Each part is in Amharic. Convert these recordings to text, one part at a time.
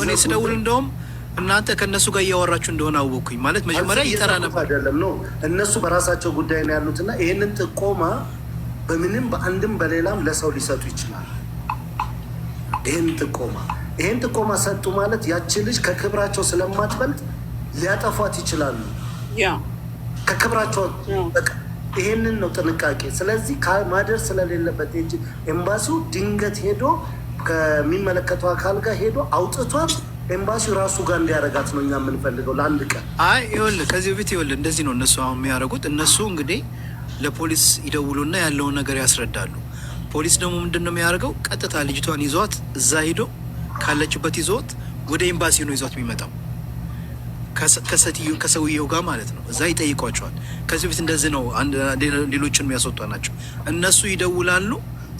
እኔ ስደውል እንደውም እናንተ ከነሱ ጋር እያወራችሁ እንደሆነ አወኩኝ። ማለት መጀመሪያ ይጠራ ነበር አይደለም ነው እነሱ በራሳቸው ጉዳይ ነው ያሉትና ይሄንን ጥቆማ በምንም በአንድም በሌላም ለሰው ሊሰጡ ይችላል። ይሄን ጥቆማ ሰጡ ማለት ያቺ ልጅ ከክብራቸው ስለማትበልጥ ሊያጠፏት ይችላሉ። ከክብራቸው ይሄንን ነው ጥንቃቄ። ስለዚህ ማደር ስለሌለበት ኤምባሲው ድንገት ሄዶ ከሚመለከተው አካል ጋር ሄዶ አውጥቷት ኤምባሲው ራሱ ጋር እንዲያረጋት ነው እኛ የምንፈልገው ለአንድ ቀን። ይኸውልህ ከዚህ በፊት ይኸውልህ እንደዚህ ነው እነሱ አሁን የሚያደርጉት። እነሱ እንግዲህ ለፖሊስ ይደውሉና ያለውን ነገር ያስረዳሉ። ፖሊስ ደግሞ ምንድን ነው የሚያደርገው? ቀጥታ ልጅቷን ይዟት እዛ ሂዶ ካለችበት ይዞት ወደ ኤምባሲ ነው ይዟት የሚመጣው ከሰውየው ጋር ማለት ነው። እዛ ይጠይቋቸዋል። ከዚህ በፊት እንደዚህ ነው ሌሎችን የሚያስወጣ ናቸው። እነሱ ይደውላሉ።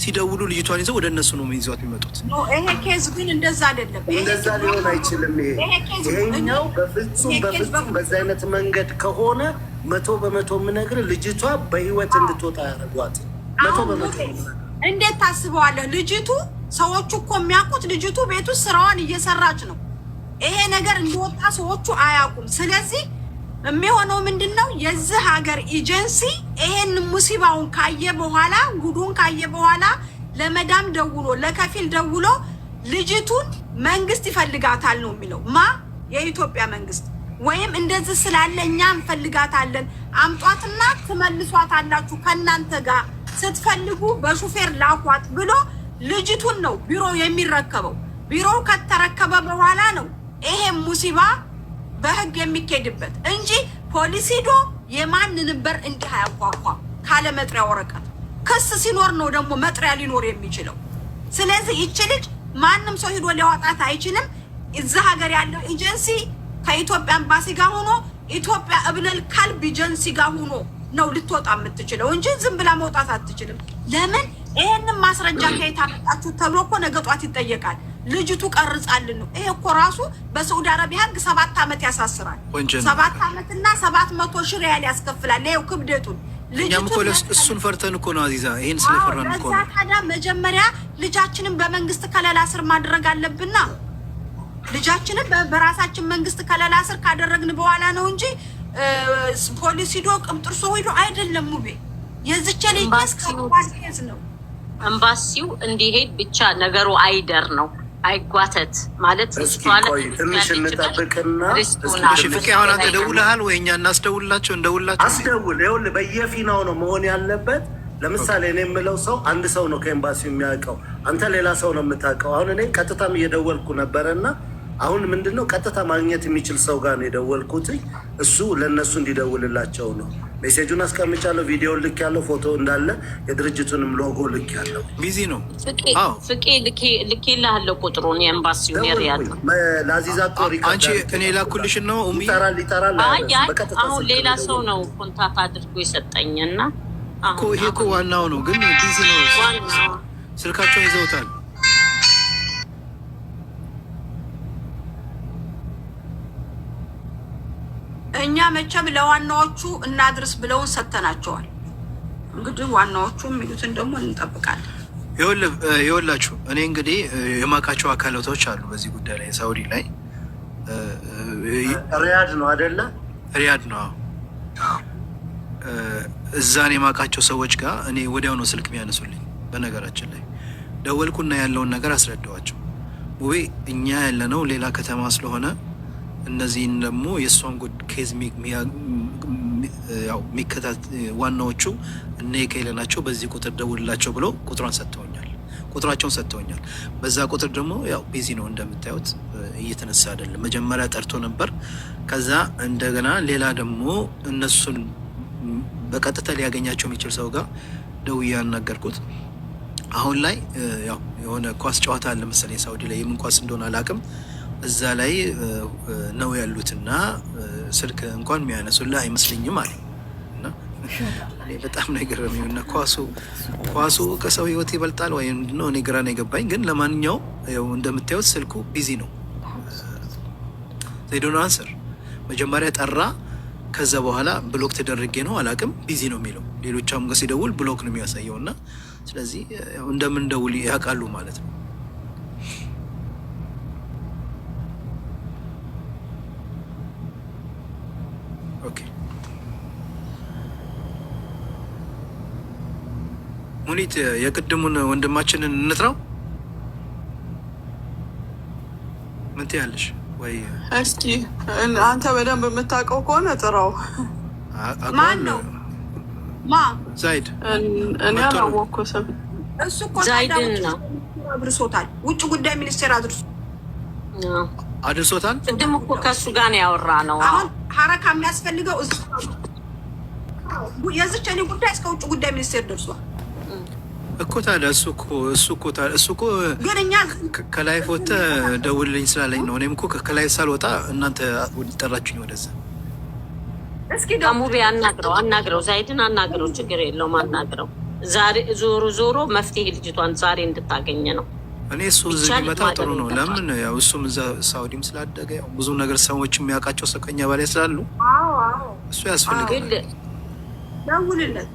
ሲደውሉ ልጅቷን ይዘው ወደ እነሱ ነው ይዟት የሚመጡት። ይሄ ኬዝ ግን እንደዛ አይደለም። እንደዛ ሊሆን አይችልም። ይሄኛው በፍጹም በዛ አይነት መንገድ ከሆነ 100% የምነግርህ ልጅቷ በህይወት እንድትወጣ ያደርጓት 100%። እንዴት ታስበዋለህ? ልጅቱ ሰዎቹ እኮ የሚያውቁት ልጅቱ ቤት ውስጥ ስራዋን እየሰራች ነው። ይሄ ነገር እንደወጣ ሰዎቹ አያውቁም። ስለዚህ የሚሆነው ምንድነው? የዚህ ሀገር ኤጀንሲ ይሄን ሙሲባውን ካየ በኋላ ጉዱን ካየ በኋላ ለመዳም ደውሎ ለከፊል ደውሎ ልጅቱን መንግስት ይፈልጋታል ነው የሚለው። የኢትዮጵያ መንግስት ወይም እንደዚህ ስላለ እኛ እንፈልጋታለን አምጧትና ትመልሷታላችሁ ከናንተ ጋር ስትፈልጉ በሹፌር ላኳት ብሎ ልጅቱን ነው ቢሮ የሚረከበው። ቢሮው ከተረከበ በኋላ ነው ይሄ ሙሲባ በህግ የሚኬድበት እንጂ ፖሊስ ሄዶ የማንንም በር እንዲህ አያቋቋም ካለ መጥሪያ ወረቀት። ክስ ሲኖር ነው ደግሞ መጥሪያ ሊኖር የሚችለው። ስለዚህ ይቺ ልጅ ማንም ሰው ሄዶ ሊያወጣት አይችልም። እዛ ሀገር ያለው ኤጀንሲ ከኢትዮጵያ ኤምባሲ ጋር ሆኖ ኢትዮጵያ እብነል ካልብ ኤጀንሲ ጋር ሆኖ ነው ልትወጣ የምትችለው እንጂ ዝም ብላ መውጣት አትችልም። ለምን? ይሄንን ማስረጃ ከየት አመጣችሁ ተብሎ እኮ ነገ ጧት ይጠየቃል። ልጅቱ ቀርጻልን ነው። ይሄ እኮ ራሱ በሳዑዲ አረቢያ ህግ 7 ዓመት ያሳስራል። 7 ዓመትና 700 ሺህ ሪያል ያስከፍላል። ይሄው ክብደቱን ልጅቱ እሱን ፈርተን እኮ ነው አዚዛ፣ ይሄን ስለፈራን እኮ ነው። ታዲያ መጀመሪያ ልጃችንን በመንግስት ከለላ ስር ማድረግ አለብና ልጃችንን በራሳችን መንግስት ከለላ ስር ካደረግን በኋላ ነው እንጂ ፖሊስ ሂዶ ቅምጥርሶ ሂዶ አይደለም። ሙቤ የዝቼ ልጅ ከዋስኬዝ ነው ኤምባሲው እንዲሄድ ብቻ ነገሩ አይደር ነው አይጓተት ማለት እሷን ትንሽ እንጠብቅና ፍቄ አሁን አንተ ደውለሃል ወይ? እኛ እናስደውላቸው እንደውላቸው አስደውል። ይኸውልህ በየፊናው ነው መሆን ያለበት። ለምሳሌ እኔ የምለው ሰው አንድ ሰው ነው ከኤምባሲው የሚያውቀው፣ አንተ ሌላ ሰው ነው የምታውቀው። አሁን እኔ ቀጥታም እየደወልኩ ነበረና አሁን ምንድነው ቀጥታ ማግኘት የሚችል ሰው ጋር ነው የደወልኩት። እሱ ለነሱ እንዲደውልላቸው ነው። ሜሴጁን አስቀምጫለሁ፣ ቪዲዮ ልክ ያለው ፎቶ እንዳለ የድርጅቱንም ሎጎ ልክ ያለው ቢዚ ነው። ፍቄ ልኬ ላለው ቁጥሩን የኤምባሲውን ያሪያል ለአዚዛ ቶሪ አንቺ እኔ ላኩልሽ ነው ይጠራል። አሁን ሌላ ሰው ነው ኮንታክት አድርጎ የሰጠኝና እኮ ይሄ እኮ ዋናው ነው፣ ግን ቢዚ ነው። ስልካቸውን ይዘውታል። እኛ መቼም ለዋናዎቹ እናድርስ ብለውን ሰጥተናቸዋል። እንግዲህ ዋናዎቹ የሚሉትን ደግሞ እንጠብቃለን። ይኸውላችሁ እኔ እንግዲህ የማውቃቸው አካላቶች አሉ በዚህ ጉዳይ ላይ ሳውዲ ላይ ሪያድ ነው አይደለ? ሪያድ ነው። እዛን የማውቃቸው ሰዎች ጋር እኔ ወዲያው ነው ስልክ የሚያነሱልኝ። በነገራችን ላይ ደወልኩና ያለውን ነገር አስረዳዋቸው። ወይ እኛ ያለነው ሌላ ከተማ ስለሆነ እነዚህን ደግሞ የእሷን ኬዝ ዋናዎቹ እነ የከይለ ናቸው፣ በዚህ ቁጥር ደውልላቸው ብሎ ቁጥራቸውን ሰጥተውኛል። በዛ ቁጥር ደግሞ ያው ቢዚ ነው እንደምታዩት፣ እየተነሳ አይደለም። መጀመሪያ ጠርቶ ነበር። ከዛ እንደገና ሌላ ደግሞ እነሱን በቀጥታ ሊያገኛቸው የሚችል ሰው ጋር ደውዬ አናገርኩት። አሁን ላይ ያው የሆነ ኳስ ጨዋታ አለ መሰለኝ ሳውዲ ላይ፣ የምን ኳስ እንደሆነ አላውቅም። እዛ ላይ ነው ያሉትና ስልክ እንኳን የሚያነሱልህ አይመስልኝም አለ እና በጣም ነገር ነው። እና ኳሱ ከሰው ህይወት ይበልጣል ወይ ነው? እኔ ግራ ነው የገባኝ። ግን ለማንኛውም ያው እንደምታዩት ስልኩ ቢዚ ነው። ዘይዶን አንሰር መጀመሪያ ጠራ፣ ከዛ በኋላ ብሎክ ተደረገ ነው አላውቅም፣ ቢዚ ነው የሚለው። ሌሎቻም ጋር ሲደውል ብሎክ ነው የሚያሳየውና ስለዚህ እንደምን ደውል ያውቃሉ ማለት ነው። ሙኒት የቅድሙን ወንድማችንን እንጥራው ምን ትያለሽ? ወይ እስኪ አንተ በደንብ የምታውቀው ከሆነ ጥራው። ማን ነው? ዛይድ እኔ አላወቅኩትም። እሱ እኮ ዛይድን ነው አድርሶታል። ውጭ ጉዳይ ሚኒስቴር አድርሶታል። ቅድም እኮ ከእሱ ጋር ነው ያወራ ነው። አሁን ሀረካ የሚያስፈልገው የዝች እኔ ጉዳይ እስከ ውጭ ጉዳይ ሚኒስቴር ደርሷል እኮ። ታዲያ እሱ እኮ ግን እኛ ከላይ ፎተ ደውልልኝ ስላለኝ ነው። እኔም እኮ ከላይ ሳልወጣ እናንተ ጠራችሁኝ ወደዛ። እስኪ ሙቤ አናግረው፣ ዛይድን አናግረው፣ ችግር የለውም አናግረው። ዛሬ ዞሮ መፍትሄ ልጅቷን ዛሬ እንድታገኘ ነው። እኔ እሱ እዚህ ቢመጣ ጥሩ ነው። ለምን ያው እሱም እዛ ሳውዲም ስላደገ ያው ብዙ ነገር ሰዎች የሚያውቃቸው ሰው ከኛ በላይ ስላሉ እሱ ያስፈልጋል። ደውልለት፣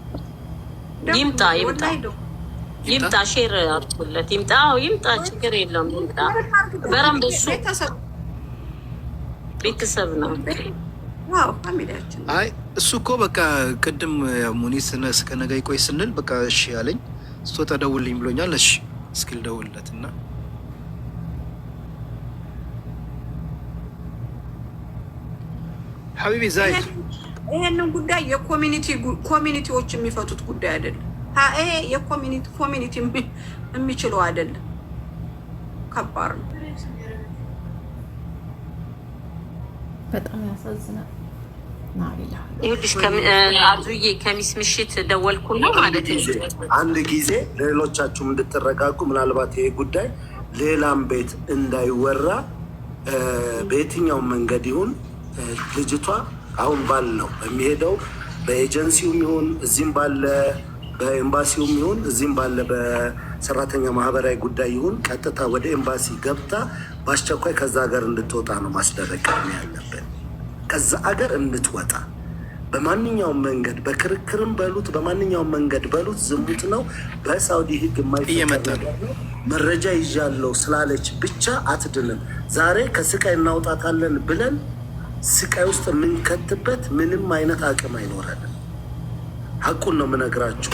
ይምጣ፣ ሼር አድርጉለት፣ ይምጣ፣ ችግር የለውም ይምጣ። በረም እሱ ቤተሰብ ነው። አይ እሱ እኮ በቃ ቅድም ሙኒት እስከ ነገ ይቆይ ስንል በቃ እሺ ያለኝ ስትወጣ ደውልልኝ ብሎኛል። እሺ እስኪ ልደውልለት እና ሀቢቢ ዛይድ ይሄንን ጉዳይ ኮሚኒቲዎች የሚፈቱት ጉዳይ አይደለም። ይሄ የኮሚኒቲ የሚችለው አይደለም። ከባድ ነው። በጣም ያሳዝናል። ይኸውልሽ አዙዬ ከሚስ ምሽት ደወልኩና ማለት አንድ ጊዜ ሌሎቻችሁም እንድትረጋጉ ምናልባት ይሄ ጉዳይ ሌላም ቤት እንዳይወራ በየትኛውም መንገድ ይሁን ልጅቷ አሁን ባለው የሚሄደው በኤጀንሲውም ይሁን እዚህም ባለ በኤምባሲውም ይሁን እዚህም ባለ በሰራተኛ ማህበራዊ ጉዳይ ይሁን ቀጥታ ወደ ኤምባሲ ገብታ በአስቸኳይ ከዛ ሀገር እንድትወጣ ነው ማስደረግ ያለብን። ከዛ ሀገር እንድትወጣ በማንኛውም መንገድ በክርክርም በሉት በማንኛውም መንገድ በሉት ዝሙት ነው። በሳውዲ ሕግ የማይፈቀድ መረጃ ይዣለው ስላለች ብቻ አትድንም። ዛሬ ከስቃይ እናውጣታለን ብለን ስቃይ ውስጥ የምንከትበት ምንም አይነት አቅም አይኖረንም። ሀቁን ነው የምነግራችሁ።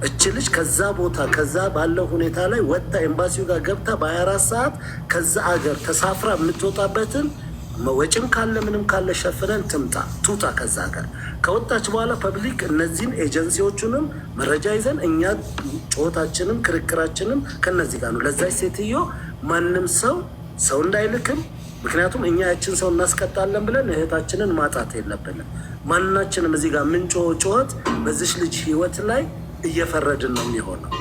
እች ልጅ ከዛ ቦታ ከዛ ባለው ሁኔታ ላይ ወጣ ኤምባሲው ጋር ገብታ በ24 ሰዓት ከዛ አገር ተሳፍራ የምትወጣበትን ወጪም ካለ ምንም ካለ ሸፍነን ትውጣ ከዛ ሀገር። ከወጣች በኋላ ፐብሊክ እነዚህን ኤጀንሲዎቹንም መረጃ ይዘን እኛ ጩኸታችንም ክርክራችንም ከነዚህ ጋር ነው። ለዛች ሴትዮ ማንም ሰው እንዳይልክም፣ ምክንያቱም እኛ ያችን ሰው እናስቀጣለን ብለን እህታችንን ማጣት የለብንም። ማናችንም እዚህ ጋር ምንጮህ ጩኸት በዚች ልጅ ህይወት ላይ እየፈረድን ነው የሚሆነው።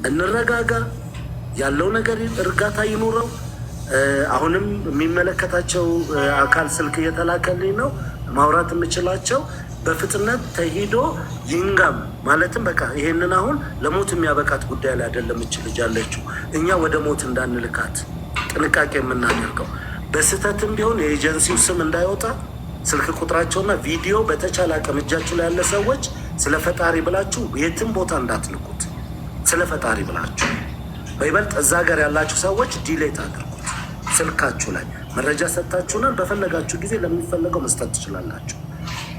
እንረጋጋ፣ ያለው ነገር እርጋታ ይኑረው። አሁንም የሚመለከታቸው አካል ስልክ እየተላከልኝ ነው ማውራት የምችላቸው በፍጥነት ተሂዶ ይንጋም ማለትም በቃ ይሄንን አሁን ለሞት የሚያበቃት ጉዳይ ላይ አይደለም እች ልጅ ያለችው። እኛ ወደ ሞት እንዳንልካት ጥንቃቄ የምናደርገው በስህተትም ቢሆን የኤጀንሲው ስም እንዳይወጣ ስልክ ቁጥራቸውና ቪዲዮ በተቻለ አቅም እጃችሁ ላይ ያለ ሰዎች ስለ ፈጣሪ ብላችሁ የትም ቦታ እንዳትልኩት። ስለ ፈጣሪ ብላችሁ በይበልጥ እዛ ሀገር ያላችሁ ሰዎች ዲሌት አድርጉት። ስልካችሁ ላይ መረጃ ሰጥታችሁናል፣ በፈለጋችሁ ጊዜ ለሚፈለገው መስጠት ትችላላችሁ።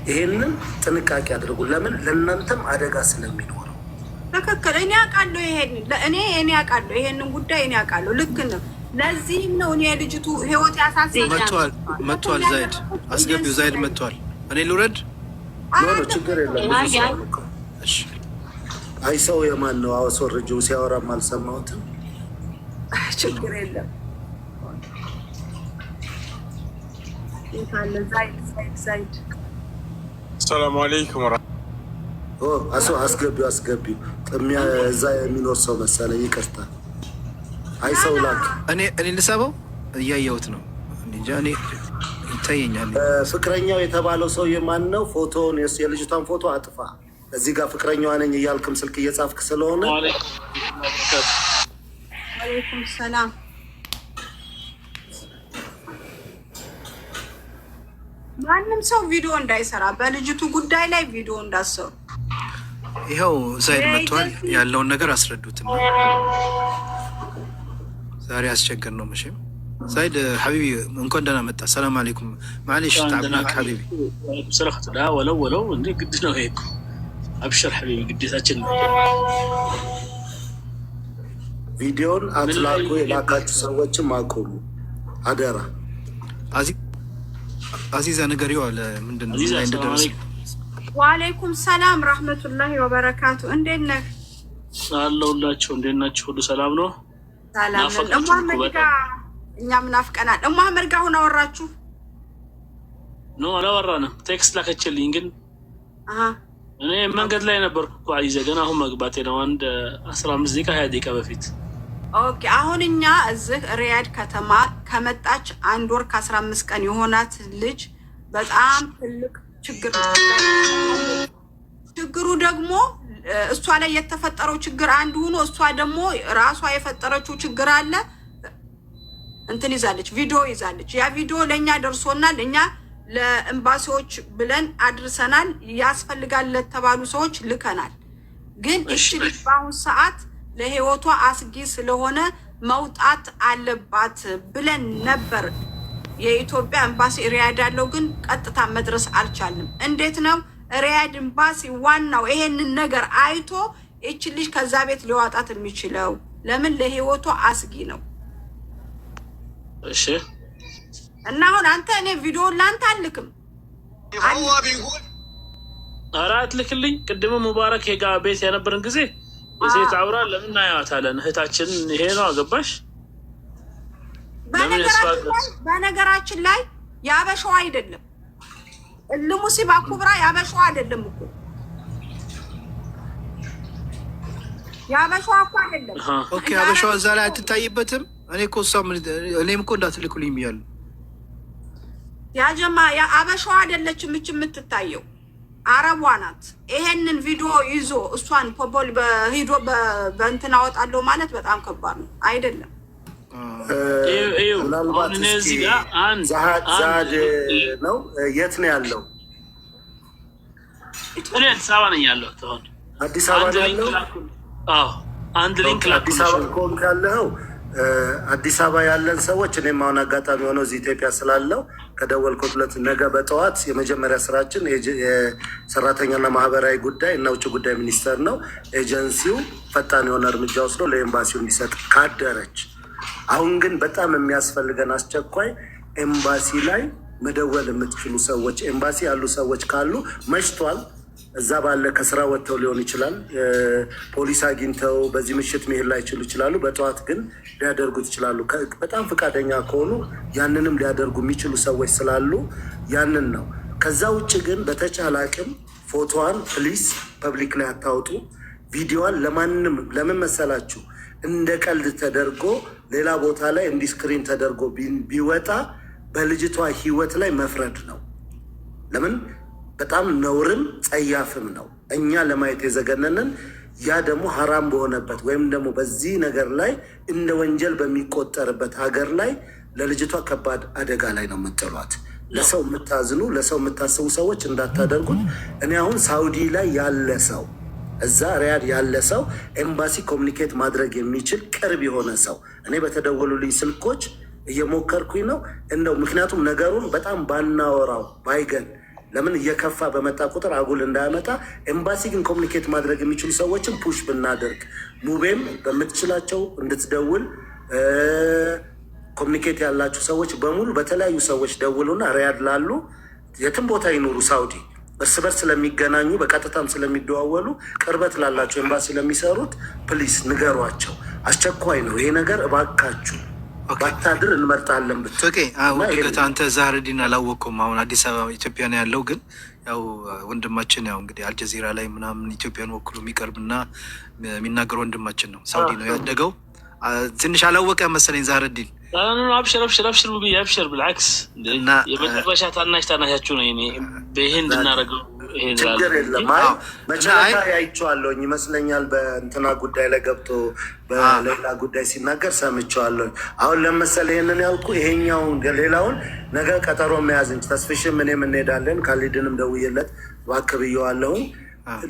ይሄንን ጥንቃቄ አድርጉ። ለምን ለእናንተም አደጋ ስለሚኖረው። ትክክል። እኔ አውቃለሁ እኔ አውቃለሁ ይሄንን ጉዳይ እኔ አውቃለሁ። ልክ ነው። ለዚህም ነው እኔ ልጅቱ ህይወት ያሳስባል። መጥቷል። ዛይድ አስገቢው። ዛይድ መጥቷል። እኔ ልውረድ? ችግር የለም። አይ ሰው የማን ነው? አወስወርጂው ሲያወራም አልሰማሁትም። ችግር የለም። ዛይድ ሰላም አለይኩም። አስገቢው። እዛ የሚኖር ሰው መሰለኝ። ይቅርታ። አይ ሰው ላክ። እኔ ልሳበው እያየሁት ነው። እኔ ይታየኛል። ፍቅረኛው የተባለው ሰው የማን ነው? ፎቶውን የልጅቷን ፎቶ አጥፋ። እዚህ ጋር ፍቅረኛዋ ነኝ እያልክም ስልክ እየጻፍክ ስለሆነ አለይኩም ሰላም። ማንም ሰው ቪዲዮ እንዳይሰራ በልጅቱ ጉዳይ ላይ ቪዲዮ እንዳሰሩ። ይኸው ዛይድ መጥቷል። ያለውን ነገር አስረዱትም። ዛሬ አስቸገር ነው መቼም። ዛይድ ሐቢቢ እንኳን ደህና መጣ። ሰላም አለይኩም። ማለሽ ታብናክ ሐቢቢ ሰላም ወለው እንዴ ግድ ነው ይሄ። አብሽር ሐቢቢ ግዴታችን ነው። ቪዲዮን አትላኩ። የላካችሁ ሰዎችም አቆሙ አደራ። አዚዛ ነገሪው አለ ምንድነው ላይ እንደደረሰ። ወአለይኩም ሰላም ረህመቱላሂ ወበረካቱ። እንዴት ነህ? አለሁላችሁ። እንዴት ናችሁ? ሁሉ ሰላም ነው? ሰላም ነው። መሐመድ ጋር እኛም ናፍቀናል። መሐመድ ጋር አሁን አወራችሁ? ኖ አላወራንም። ቴክስት ላከችልኝ ግን እኔ መንገድ ላይ ነበርኩ እኮ አይዘ ገና አሁን መግባቴ ነው። አንድ 15 ደቂቃ 20 ደቂቃ በፊት። ኦኬ አሁን እኛ እዚህ ሪያድ ከተማ ከመጣች 1 ወር ከ15 ቀን የሆናት ልጅ በጣም ትልቅ ችግሩ ደግሞ እሷ ላይ የተፈጠረው ችግር አንዱ ሆኖ እሷ ደግሞ ራሷ የፈጠረችው ችግር አለ። እንትን ይዛለች፣ ቪዲዮ ይዛለች። ያ ቪዲዮ ለኛ ደርሶናል። እኛ ለኤምባሲዎች ብለን አድርሰናል። ያስፈልጋል ለተባሉ ሰዎች ልከናል። ግን እሺ በአሁን ሰዓት ለህይወቷ አስጊ ስለሆነ መውጣት አለባት ብለን ነበር። የኢትዮጵያ ኤምባሲ ሪያድ ያለው ግን ቀጥታ መድረስ አልቻልንም። እንዴት ነው ሪያድ ኤምባሲ ዋናው ይሄንን ነገር አይቶ እቺ ልጅ ከዛ ቤት ሊዋጣት የሚችለው? ለምን ለህይወቷ አስጊ ነው። እሺ እና አሁን አንተ እኔ ቪዲዮ ላንተ አልልክም። አራት ልክልኝ። ቅድም ሙባረክ የጋ ቤት የነበረን ጊዜ የሴት አውራ ለምን አያታለን? እህታችን ይሄ ነው አገባሽ። በነገራችን ላይ ያበሻው አይደለም ለሙሲባ ኩብራ ያበሻው አይደለም እኮ ያበሻው እኮ አይደለም። ኦኬ ያበሻው እዛ ላይ አትታይበትም። እኔ እኮ እኔም እኮ እንዳትልኩልኝ ብያለሁ። ያ ጀማ ያ አበሻው አይደለችም የምትታየው አረቧ ናት። ይሄንን ቪዲዮ ይዞ እሷን ፖፖል በሂዶ በእንትን አወጣለሁ ማለት በጣም ከባድ ነው አይደለም። ምናልባት ዛሃድ ነው። የት ነው ያለው? እኔ አዲስ አበባ ነኝ ያለሁት። አሁን አዲስ አበባ ነው ያለው። አዎ አንድ ሊንክ አዲስ አበባ ኮንክ ያለው አዲስ አበባ ያለን ሰዎች እኔም አሁን አጋጣሚ ሆነው እዚህ ኢትዮጵያ ስላለው ከደወልኩለት ነገ በጠዋት የመጀመሪያ ስራችን የሰራተኛና ማህበራዊ ጉዳይ እና ውጭ ጉዳይ ሚኒስቴር ነው። ኤጀንሲው ፈጣን የሆነ እርምጃ ወስዶ ለኤምባሲው እንዲሰጥ ካደረች። አሁን ግን በጣም የሚያስፈልገን አስቸኳይ ኤምባሲ ላይ መደወል የምትችሉ ሰዎች፣ ኤምባሲ ያሉ ሰዎች ካሉ መሽቷል። እዛ ባለ ከስራ ወጥተው ሊሆን ይችላል። ፖሊስ አግኝተው በዚህ ምሽት መሄድ ላይችሉ ይችላሉ። በጠዋት ግን ሊያደርጉት ይችላሉ። በጣም ፈቃደኛ ከሆኑ ያንንም ሊያደርጉ የሚችሉ ሰዎች ስላሉ ያንን ነው። ከዛ ውጭ ግን በተቻለ አቅም ፎቶዋን ፕሊስ ፐብሊክ ላይ አታውጡ። ቪዲዮዋን ለማንም ለምን መሰላችሁ? እንደ ቀልድ ተደርጎ ሌላ ቦታ ላይ እንዲስክሪን ተደርጎ ቢወጣ በልጅቷ ህይወት ላይ መፍረድ ነው። ለምን በጣም ነውርም ጸያፍም ነው። እኛ ለማየት የዘገነንን ያ ደግሞ ሀራም በሆነበት ወይም ደግሞ በዚህ ነገር ላይ እንደ ወንጀል በሚቆጠርበት ሀገር ላይ ለልጅቷ ከባድ አደጋ ላይ ነው የምጥሏት። ለሰው የምታዝኑ ለሰው የምታስቡ ሰዎች እንዳታደርጉት። እኔ አሁን ሳውዲ ላይ ያለ ሰው እዛ ሪያድ ያለ ሰው ኤምባሲ ኮሚኒኬት ማድረግ የሚችል ቅርብ የሆነ ሰው እኔ በተደወሉልኝ ስልኮች እየሞከርኩኝ ነው እንደው ምክንያቱም ነገሩን በጣም ባናወራው ባይገን ለምን እየከፋ በመጣ ቁጥር አጉል እንዳያመጣ ኤምባሲ ግን ኮሚኒኬት ማድረግ የሚችሉ ሰዎችን ፑሽ ብናደርግ ሙቤም በምትችላቸው እንድትደውል ኮሚኒኬት ያላችሁ ሰዎች በሙሉ በተለያዩ ሰዎች ደውሉና ሪያድ ላሉ የትም ቦታ ይኑሩ ሳውዲ እርስ በርስ ስለሚገናኙ በቀጥታም ስለሚደዋወሉ ቅርበት ላላቸው ኤምባሲ ለሚሰሩት ፕሊስ ንገሯቸው። አስቸኳይ ነው ይሄ ነገር እባካችሁ ባታድር እንመርጣለን ብትል። ኦኬ አንተ ዛህረዲን አላወቅኩም። አሁን አዲስ አበባ ኢትዮጵያ ነው ያለው። ግን ያው ወንድማችን ያው እንግዲህ አልጀዚራ ላይ ምናምን ኢትዮጵያን ወክሎ የሚቀርብና የሚናገር ወንድማችን ነው። ሳውዲ ነው ያደገው። ትንሽ አላወቀ መሰለኝ ዛህረዲን። አብሽር አብሽር አብሽር ብዬ አብሽር ብልዓክስ የመጨረሻ ታናሻችሁ ነው። ይሄን እንድናደርገው ችግር የለም። አይ መጨረሻ ያይቼዋለሁኝ ይመስለኛል በእንትና ጉዳይ ላይ ገብቶ በሌላ ጉዳይ ሲናገር ሰምቼዋለሁኝ። አሁን ለመሰለ ይሄንን ያልኩ ይሄኛውን ሌላውን ነገ ቀጠሮ መያዝ እንጂ ተስፍሽም እኔም እንሄዳለን። ካሊድንም ደውዬለት እባክህ ብዬዋለሁኝ።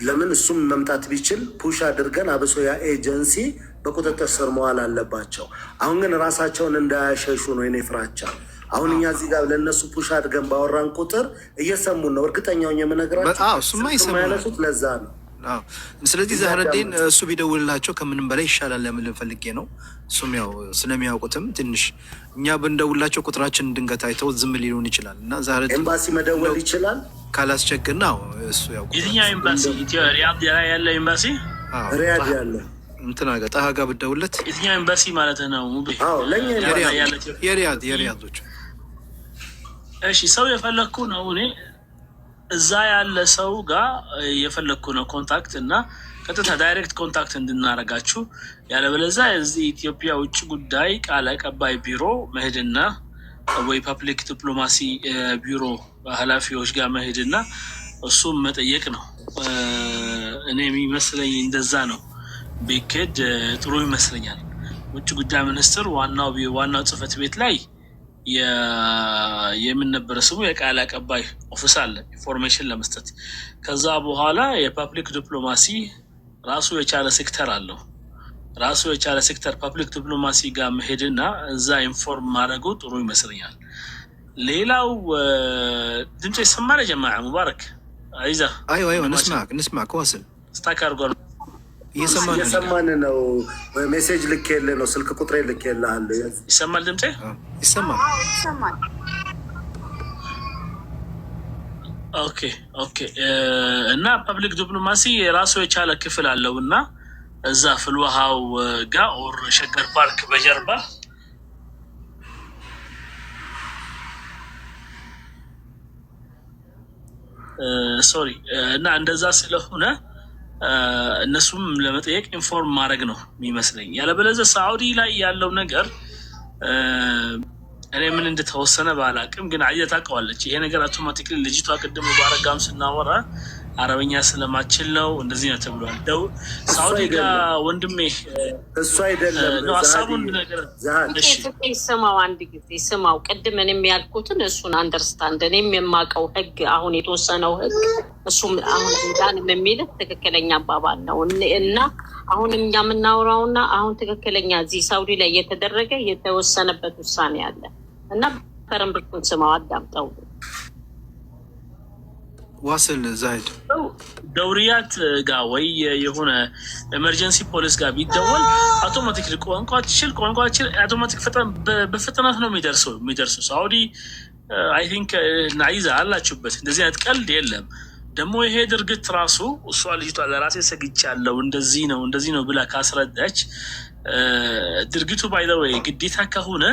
ለምን እሱም መምጣት ቢችል ፑሽ አድርገን አብሶ ያ ኤጀንሲ በቁጥጥር ስር መዋል አለባቸው። አሁን ግን ራሳቸውን እንዳያሸሹ ነው የኔ ፍራቻ። አሁን እኛ እዚህ ጋር ለእነሱ ፑሽ አድርገን ባወራን ቁጥር እየሰሙን ነው። እርግጠኛውን የምነግራቸው ያነሱት ለዛ ነው። ስለዚህ ዛህረዲን እሱ ቢደውልላቸው ከምንም በላይ ይሻላል ለምን ፈልጌ ነው። እሱም ያው ስለሚያውቁትም ትንሽ እኛ ብንደውልላቸው ቁጥራችን ድንገት አይተው ዝም ሊሉን ይችላል እና ዛህረዲን ኤምባሲ መደወል ይችላል ካላስቸገርና እሱ ያው የትኛው ኤምባሲ? ሪያድ ያለ ኤምባሲ? ሪያድ ያለ እንትና ጋር ጣሃ ጋር ብትደውልለት የትኛው ኤምባሲ ማለት ነው? ለኛ የሪያዶች። እሺ ሰው የፈለኩ ነው እኔ እዛ ያለ ሰው ጋር የፈለኩ ነው ኮንታክት እና ቀጥታ ዳይሬክት ኮንታክት እንድናረጋችሁ። ያለበለዚያ እዚህ ኢትዮጵያ ውጭ ጉዳይ ቃል አቀባይ ቢሮ መሄድና ወይ ፐብሊክ ዲፕሎማሲ ቢሮ ኃላፊዎች ጋር መሄድና እሱም መጠየቅ ነው። እኔ የሚመስለኝ እንደዛ ነው። ቢኬድ ጥሩ ይመስለኛል። ውጭ ጉዳይ ሚኒስትር ዋናው ጽህፈት ቤት ላይ የምንነበረ ስሙ የቃል አቀባይ ኦፊስ አለ ኢንፎርሜሽን ለመስጠት። ከዛ በኋላ የፐብሊክ ዲፕሎማሲ ራሱ የቻለ ሴክተር አለው። ራሱ የቻለ ሴክተር ፐብሊክ ዲፕሎማሲ ጋር መሄድና እዛ ኢንፎርም ማድረጉ ጥሩ ይመስለኛል። ሌላው ድምጽ ይሰማል ጀማዓ ሙባረክ አይዛ አይዋ ንስማክ ዋስል ስታክ አድርጓል። እየሰማን ነው። ሜሴጅ ልኬልህ ነው። ስልክ ቁጥሬ ልኬልሃለሁ። ይሰማል ድምጼ? ይሰማል። ኦኬ እና ፐብሊክ ዲፕሎማሲ የራሱ የቻለ ክፍል አለው እና እዛ ፍልውሃው ጋር ኦር ሸገር ፓርክ በጀርባ ሶሪ እና እንደዛ ስለሆነ እነሱም ለመጠየቅ ኢንፎርም ማድረግ ነው የሚመስለኝ። ያለበለዚያ ሳዑዲ ላይ ያለው ነገር እኔ ምን እንደተወሰነ ባላቅም ግን አየህ ታውቀዋለች። ይሄ ነገር አውቶማቲክሊ ልጅቷ ቅድም ባረጋም ስናወራ አረበኛ ስለማችል ነው እንደዚህ ነው ተብሏል። ደው ሳውዲ ጋር ወንድሜ እሱ አይደለም ነው ሀሳቡን ነገር ስማው፣ አንድ ጊዜ ስማው። ቅድም እኔም ያልኩትን እሱን አንደርስታንድ እኔም የማውቀው ህግ አሁን የተወሰነው ህግ እሱም አሁን ዳንም የሚል ትክክለኛ አባባል ነው እና አሁን እኛ የምናወራውና አሁን ትክክለኛ እዚህ ሳውዲ ላይ የተደረገ የተወሰነበት ውሳኔ አለ እና ፈረምብኩን ስማው፣ አዳምጠው። ዋስል ዛይድ ደውሪያት ጋር ወይ የሆነ ኤመርጀንሲ ፖሊስ ጋር ቢደወል አውቶማቲክሊ ቋንቋችን አውቶማቲክ በፍጥነት ነው የሚደርሰው። ሳውዲ አይ ቲንክ ናይዛ አላችሁበት። እንደዚህ አይነት ቀልድ የለም። ደግሞ ይሄ ድርጊት ራሱ እሷ ልጅቷ ለራሴ ሰግቻለሁ እንደዚህ ነው ብላ ካስረዳች ድርጊቱ ባይ ዘ ወይ ግዴታ ከሆነ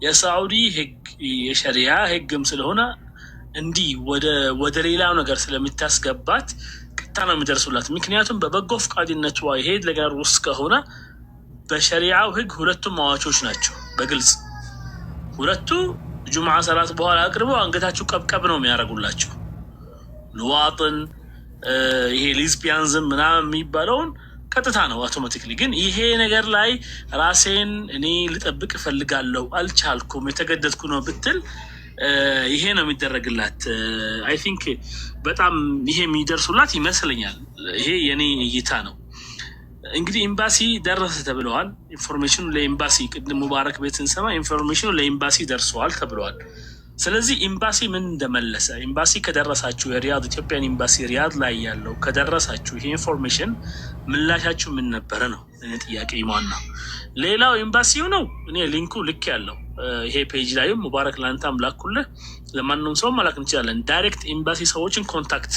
የሳውዲ ህግ የሸሪያ ህግም ስለሆነ እንዲህ ወደ ሌላው ነገር ስለምታስገባት ቅጣ ነው የሚደርሱላት። ምክንያቱም በበጎ ፈቃደኝነቷ ይሄ ነገር ውስጥ ከሆነ በሸሪዓው ህግ ሁለቱም አዋቾች ናቸው። በግልጽ ሁለቱ ጁምዓ ሰላት በኋላ አቅርበው አንገታችሁ ቀብቀብ ነው የሚያደርጉላቸው። ልዋጥን ይሄ ሊዝቢያንዝም ምናምን የሚባለውን ቀጥታ ነው አውቶማቲክሊ። ግን ይሄ ነገር ላይ ራሴን እኔ ልጠብቅ እፈልጋለሁ አልቻልኩም የተገደድኩ ነው ብትል ይሄ ነው የሚደረግላት። አይ ቲንክ በጣም ይሄ የሚደርሱላት ይመስለኛል። ይሄ የኔ እይታ ነው። እንግዲህ ኤምባሲ ደረሰ ተብለዋል። ኢንፎርሜሽኑ ለኤምባሲ ቅድም ሙባረክ ቤት ስንሰማ ኢንፎርሜሽኑ ለኤምባሲ ደርሰዋል ተብለዋል። ስለዚህ ኤምባሲ ምን እንደመለሰ ኤምባሲ ከደረሳችሁ የሪያድ ኢትዮጵያን ኤምባሲ ሪያድ ላይ ያለው ከደረሳችሁ ይሄ ኢንፎርሜሽን ምላሻችሁ ምን ነበረ ነው እኔ ጥያቄ ማን ነው። ሌላው ኤምባሲው ነው። እኔ ሊንኩ ልክ ያለው ይሄ ፔጅ ላይ ሙባረክ ላንታም ላኩልህ፣ ለማንኛውም ሰው መላክ እንችላለን። ዳይሬክት ኤምባሲ ሰዎችን ኮንታክት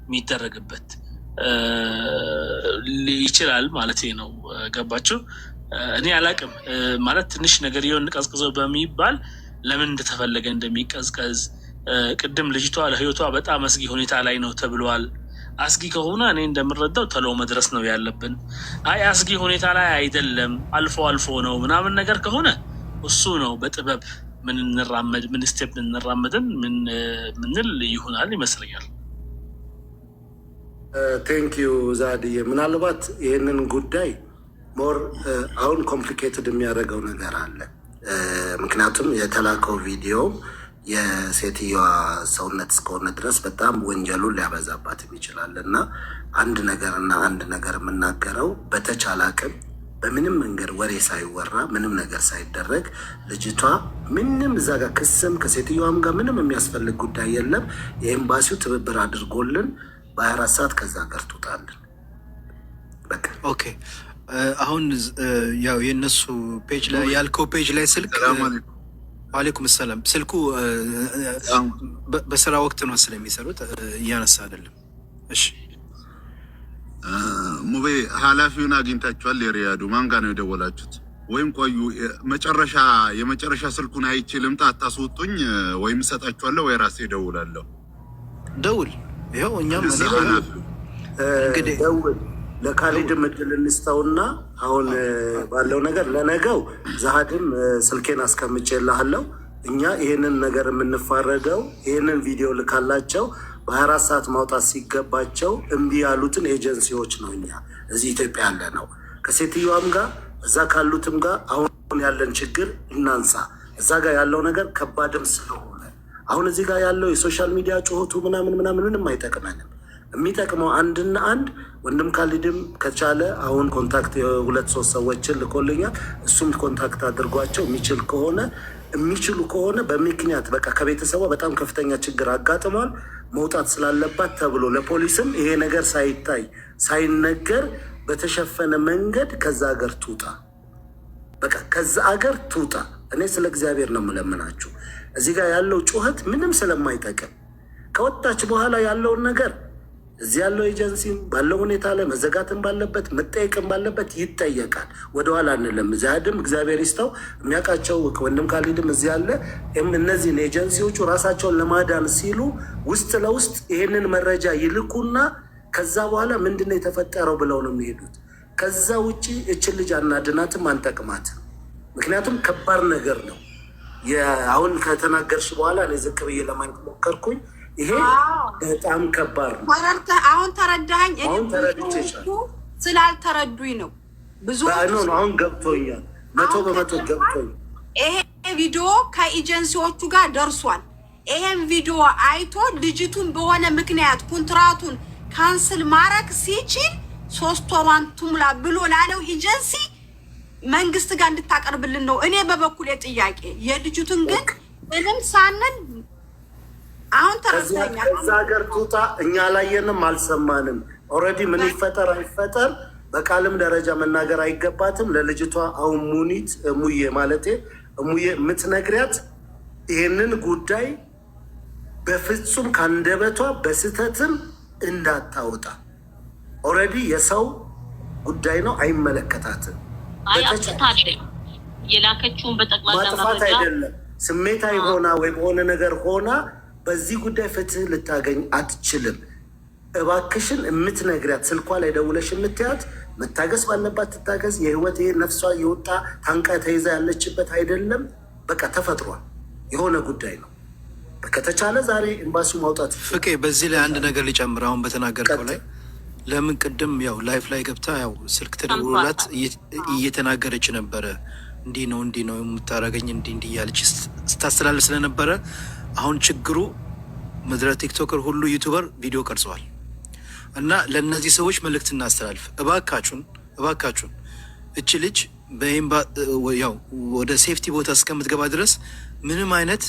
የሚደረግበት ይችላል ማለት ነው። ገባችሁ? እኔ አላቅም ማለት ትንሽ ነገር የሆን ቀዝቅዘው በሚባል ለምን እንደተፈለገ እንደሚቀዝቀዝ ቅድም ልጅቷ ለህይወቷ በጣም አስጊ ሁኔታ ላይ ነው ተብሏል። አስጊ ከሆነ እኔ እንደምረዳው ተሎ መድረስ ነው ያለብን። አይ አስጊ ሁኔታ ላይ አይደለም አልፎ ነው ምናምን ነገር ከሆነ እሱ ነው በጥበብ ምን ስቴፕ እንራመድን ምንል ይሆናል ይመስለኛል። ቴንክ ዩ ዛድዬ። ምናልባት ይህንን ጉዳይ ሞር አሁን ኮምፕሊኬትድ የሚያደርገው ነገር አለ። ምክንያቱም የተላከው ቪዲዮ የሴትዮዋ ሰውነት እስከሆነ ድረስ በጣም ወንጀሉን ሊያበዛባትም ይችላል እና አንድ ነገር የምናገረው በተቻለ አቅም በምንም መንገድ ወሬ ሳይወራ ምንም ነገር ሳይደረግ ልጅቷ ምንም እዛ ጋር ክስም ከሴትዮዋም ጋር ምንም የሚያስፈልግ ጉዳይ የለም። የኤምባሲው ትብብር አድርጎልን በ24 ሰዓት ከዛ ጋር ትውጣልን። ኦኬ አሁን ያው የነሱ ፔጅ ላይ ያልከው ፔጅ ላይ ስልክ ዋሌኩም ሰላም ስልኩ በስራ ወቅት ነው ስለሚሰሩት እያነሳ አይደለም። እሺ ሙቤ ኃላፊውን አግኝታችኋል? የሪያዱ ማን ጋር ነው የደወላችሁት? ወይም ቆዩ የመጨረሻ ስልኩን አይቼ ልምጣ አታስወጡኝ፣ ወይም እሰጣችኋለሁ ወይ ራሴ እደውላለሁ። ደውል ይኸው እኛም እንግዲህ ደውል ለካሊድ ምድል እንስተውና አሁን ባለው ነገር ለነገው ዛሃድም ስልኬን አስቀምጬልሃለሁ። እኛ ይሄንን ነገር የምንፋረደው ይሄንን ቪዲዮ ልካላቸው በ24 ሰዓት ማውጣት ሲገባቸው እምቢ ያሉትን ኤጀንሲዎች ነው። እኛ እዚህ ኢትዮጵያ ያለ ነው ከሴትዮዋም ጋር እዛ ካሉትም ጋር አሁን ያለን ችግር እናንሳ። እዛ ጋር ያለው ነገር ከባድም ስለሆነ አሁን እዚህ ጋር ያለው የሶሻል ሚዲያ ጩኸቱ ምንም አይጠቅመንም። የሚጠቅመው አንድና አንድ ወንድም ካሊድም ከቻለ አሁን ኮንታክት 2-3 ሰዎችን ልኮልኛል። እሱም ኮንታክት አድርጓቸው የሚችሉ ከሆነ በምክንያት በቃ ከቤተሰቧ በጣም ከፍተኛ ችግር አጋጥሟል መውጣት ስላለባት ተብሎ ለፖሊስም ይሄ ነገር ሳይታይ ሳይነገር በተሸፈነ መንገድ ከዛ ሀገር ትውጣ። በቃ ከዛ ሀገር ትውጣ። እኔ ስለ እግዚአብሔር ነው የምለምናችሁ። እዚህ ጋር ያለው ጩኸት ምንም ስለማይጠቅም ከወጣች በኋላ ያለውን ነገር እዚህ ያለው ኤጀንሲም ባለው ሁኔታ ላይ መዘጋትም ባለበት መጠየቅም ባለበት ይጠየቃል። ወደኋላ አንልም። ዛድም እግዚአብሔር ይስጠው የሚያውቃቸው ወንድም ካሊድም እዚህ ያለ እነዚህን ኤጀንሲዎቹ ራሳቸውን ለማዳን ሲሉ ውስጥ ለውስጥ ይሄንን መረጃ ይልኩና ከዛ በኋላ ምንድነው የተፈጠረው ብለው ነው የሚሄዱት። ከዛ ውጭ እችን ልጅ አናድናትም፣ አንጠቅማትም። ምክንያቱም ከባድ ነገር ነው። አሁን ከተናገርሽ በኋላ እኔ ዝቅ ብዬ ለማየት ሞከርኩኝ። ይሄ በጣም ከባድ ነው። አሁን ተረዳኸኝ? ስላልተረዱኝ ነው ብዙ አሁን ገብቶኛል። 100% ገብቶኛል። ይሄ ቪዲዮ ከኤጀንሲዎቹ ጋር ደርሷል። ይሄን ቪዲዮ አይቶ ልጅቱን በሆነ ምክንያት ኮንትራቱን ካንስል ማድረግ ሲችል 3 ወሯን ትሙላ ብሎ ላለው ኤጀንሲ መንግስት ጋር እንድታቀርብልን ነው እኔ በበኩሌ ጥያቄ። የልጅቱን ግን ምንም ሳንን አሁን ተረስተኛል። ከዛ ሀገር ትውጣ። እኛ አላየንም አልሰማንም። ኦልሬዲ ምን ይፈጠር አይፈጠር በቃልም ደረጃ መናገር አይገባትም። ለልጅቷ አሁን ሙዬ ማለቴ ሙዬ የምትነግሪያት ይሄንን ጉዳይ በፍጹም ካንደበቷ በስተትም እንዳታወጣ። ኦልሬዲ የሰው ጉዳይ ነው፣ አይመለከታትም። የላከችውን በጠቅላላ ማጥፋት አይደለም ስሜታዊ ሆና ወይ በሆነ ነገር ሆና በዚህ ጉዳይ ፍትህ ልታገኝ አትችልም። እባክሽን የምትነግሪያት ስልኳ ላይ ደውለሽ የምትያት መታገስ ባለባት ትታገዝ። የህይወት ይሄ ነፍሷ የወጣ ታንቃ ተይዛ ያለችበት አይደለም። በቃ ተፈጥሯል፣ የሆነ ጉዳይ ነው። ከተቻለ ዛሬ ኤምባሲው ማውጣት ፍቄ። በዚህ ላይ አንድ ነገር ሊጨምር አሁን በተናገርከው ላይ ለምን ቅድም ያው ላይፍ ላይ ገብታ ያው ስልክ ተደውሎላት እየተናገረች ነበረ። እንዲህ ነው የምታረገኝ እንዲህ እያለች ስታስተላልፍ ስለነበረ አሁን ችግሩ ምድረ ቲክቶከር ሁሉ ዩቱበር ቪዲዮ ቀርጸዋል። እና ለእነዚህ ሰዎች መልእክት እናስተላልፍ እባካችሁን እቺ ልጅ ያው ወደ ሴፍቲ ቦታ እስከምትገባ ድረስ ምንም አይነት